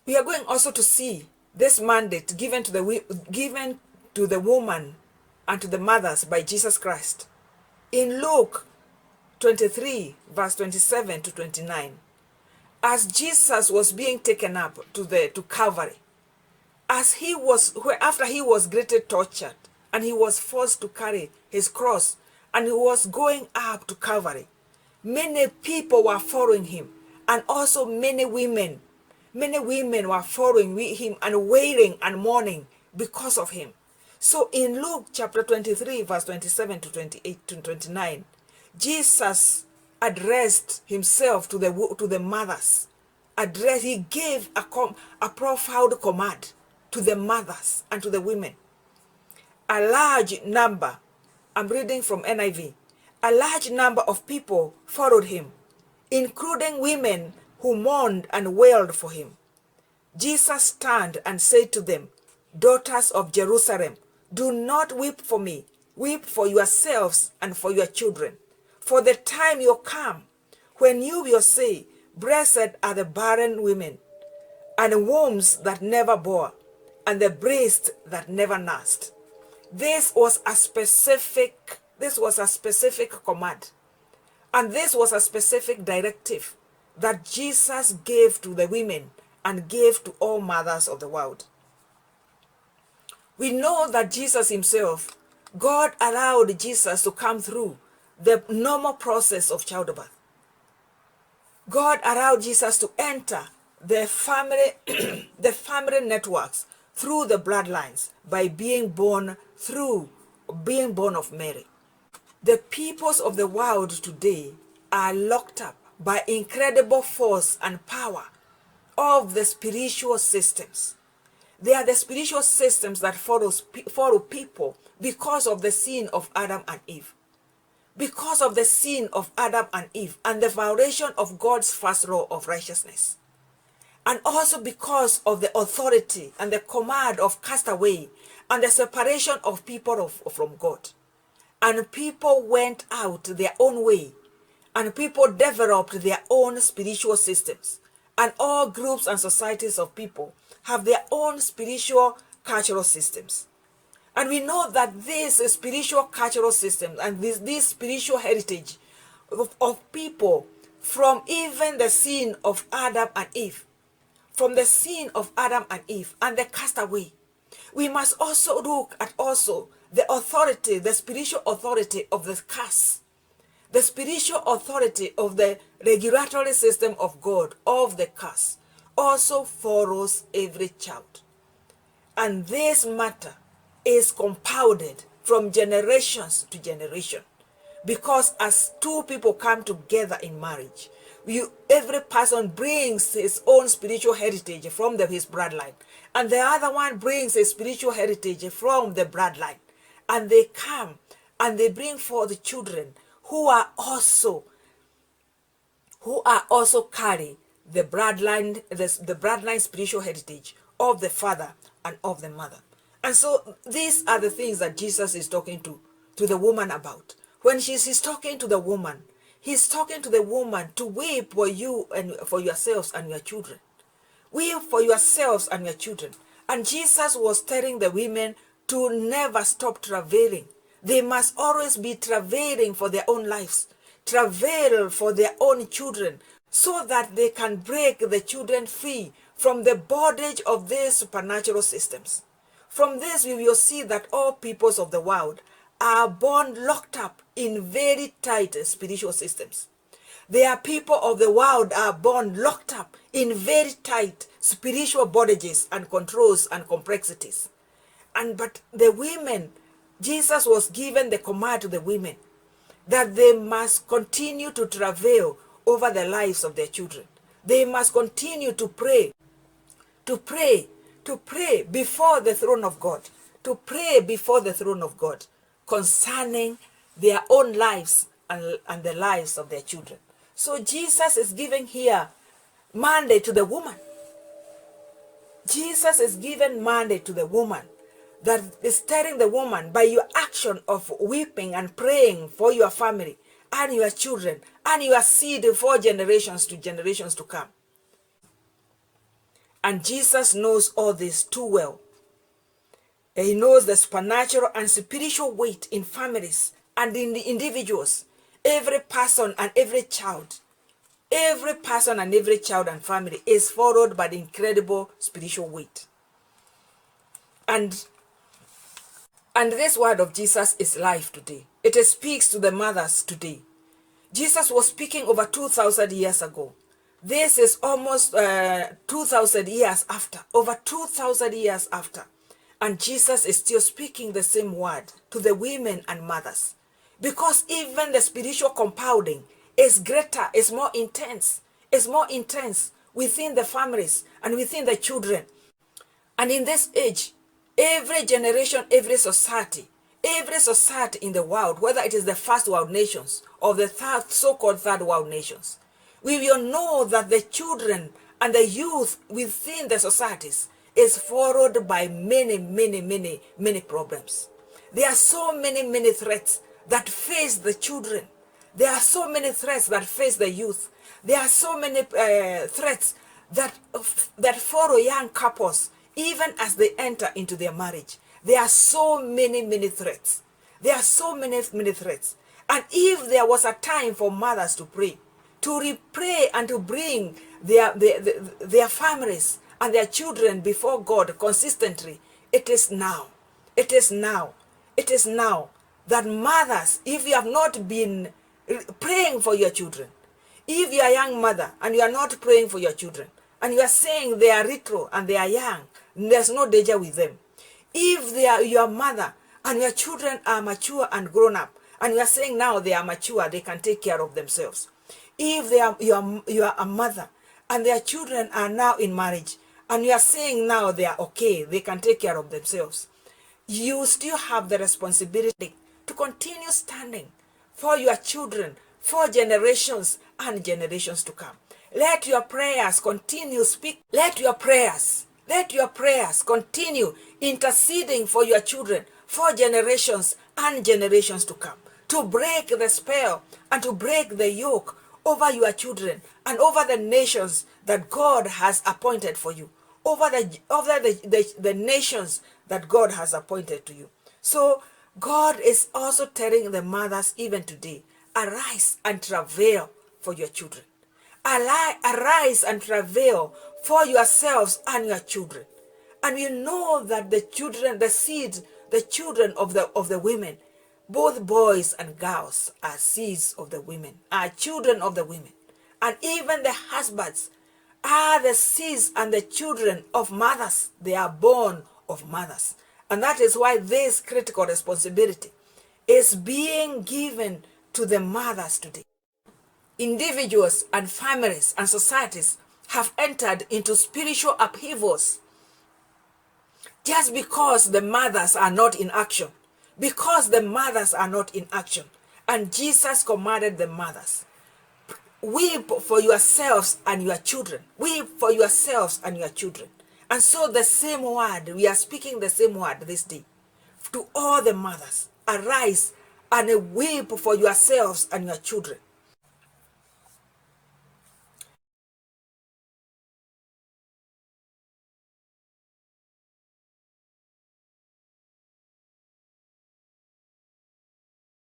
We are going also to see this mandate given to the woman and to the mothers by Jesus Christ in Luke 23 verse 27 to 29. As Jesus was being taken up to Calvary, as he was after he was greatly tortured and he was forced to carry his cross and he was going up to Calvary, many people were following him, and also many women were following with him and wailing and mourning because of him. So in Luke chapter 23 verse 27 to 28 to 29, Jesus addressed himself to the mothers. He gave a profound command to the mothers and to the women. A large number, I'm reading from NIV, a large number of people followed him, including women who mourned and wailed for him. Jesus turned and said to them, "Daughters of Jerusalem, do not weep for me. Weep for yourselves and for your children. For the time will come when you will say, Blessed are the barren women, and wombs that never bore, and the breasts that never nursed." This was a specific command. And this was a specific directive that Jesus gave to the women and gave to all mothers of the world. We know that Jesus himself, God allowed Jesus to come through the normal process of childbirth. God allowed Jesus to enter the family, the family networks through the bloodlines by being born of Mary. The peoples of the world today are locked up by incredible force and power of the spiritual systems. They are the spiritual systems that follow people because of the sin of Adam and Eve. Because of the sin of Adam and Eve and the violation of God's first law of righteousness. And also because of the authority and the command of castaway and the separation of people from God. And people went out their own way, and people developed their own spiritual systems. And all groups and societies of people have their own spiritual cultural systems. And we know that this spiritual cultural system and this spiritual heritage of people from even the sin of Adam and Eve, from the sin of Adam and Eve and the castaway, we must also look at also the authority, the spiritual authority of the curse, the spiritual authority of the regulatory system of God, of the curse, also follows every child. And this matter is compounded from generations to generation. Because as two people come together in marriage, every person brings his own spiritual heritage from his bloodline. And the other one brings his spiritual heritage from the bloodline. And they come and they bring forth children who are also carry the bloodline spiritual heritage of the father and of the mother. And so these are the things that Jesus is talking to the woman about. When he's talking to the woman, he's talking to the woman to weep for you and for yourselves and your children. Weep for yourselves and your children. And Jesus was telling the women to never stop travailing. They must always be travailing for their own lives, travail for their own children, so that they can break the children free from the bondage of these supernatural systems. From this, we will see that all peoples of the world are born locked up in very tight spiritual systems. There are people of the world are born locked up in very tight spiritual bondages and controls and complexities. But the women, Jesus was given the command to the women that they must continue to travail over the lives of their children. They must continue to pray before the throne of God, to pray before the throne of God concerning their own lives and the lives of their children. So Jesus is giving here mandate to the woman. Jesus is giving mandate to the woman that is telling the woman by your action of weeping and praying for your family and your children and your seed for generations to come. And Jesus knows all this too well. He knows the supernatural and spiritual weight in families and in the individuals, every person and every child. Every person and every child and family is followed by the incredible spiritual weight. And this word of Jesus is life today. It speaks to the mothers today. Jesus was speaking over 2,000 years ago. This is almost 2,000 years after, over 2,000 years after. And Jesus is still speaking the same word to the women and mothers. Because even the spiritual compounding is greater, is more intense within the families and within the children. And in this age, every generation, every society in the world, whether it is the first world nations or the so-called third world nations, we will know that the children and the youth within the societies is followed by many problems. There are so many threats that face the children. There are so many threats that face the youth. There are so many threats that follow young couples even as they enter into their marriage. There are so many threats. There are so many threats. And if there was a time for mothers to pray and to bring their families and their children before God consistently, it is now. It is now. It is now that mothers, if you have not been praying for your children, if you are a young mother and you are not praying for your children, and you are saying they are retro and they are young, there's no danger with them. If they are your mother and your children are mature and grown up, and you are saying now they are mature, they can take care of themselves. If you are a mother and their children are now in marriage, and you are saying now they are okay, they can take care of themselves, you still have the responsibility to continue standing for your children, for generations and generations to come. Let your prayers continue speak. Let your prayers continue interceding for your children, for generations and generations to come, to break the spell and to break the yoke over your children and over the nations that God has appointed for you, over the nations that God has appointed to you. So God is also telling the mothers even today, arise and travail for your children. Arise and travail for yourselves and your children. And we know that the children, the children of the women, both boys and girls, are seeds of the women, are children of the women. And even the husbands are the seeds and the children of mothers. They are born of mothers. And that is why this critical responsibility is being given to the mothers today. Individuals and families and societies have entered into spiritual upheavals just because the mothers are not in action. Because the mothers are not in action. And Jesus commanded the mothers, weep for yourselves and your children. Weep for yourselves and your children. And so the same word, we are speaking the same word this day to all the mothers. Arise and weep for yourselves and your children.